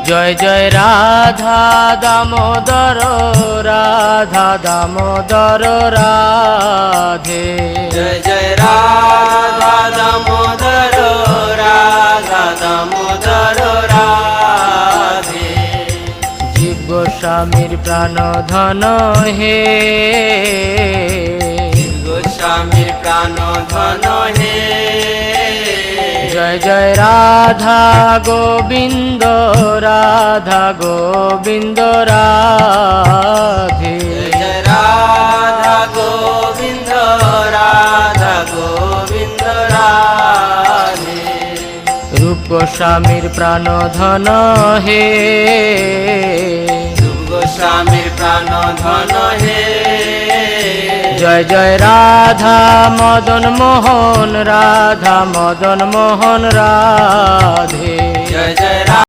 জয় জয় রাধা দামোদর রাধা দামোদর রাধে। জয় জয় রাধা দামোদর রাধা দামোদর রাধে। জীব গোস্বামীর প্রাণ ধন হে, গোস্বামীর প্রাণ ধন হে। জয় জয় রাধা গোবিন্দ রাধা গোবিন্দ রাধে। জয় জয় রাধা গোবিন্দ রাধা গোবিন্দ রাধে। রূপ গোস্বামীর প্রাণ ধন হে, রূপ গোস্বামীর প্রাণ ধন হে। জয় জয় রাধা মদন মোহন রাধা মদন মোহন রাধে। জয় জয়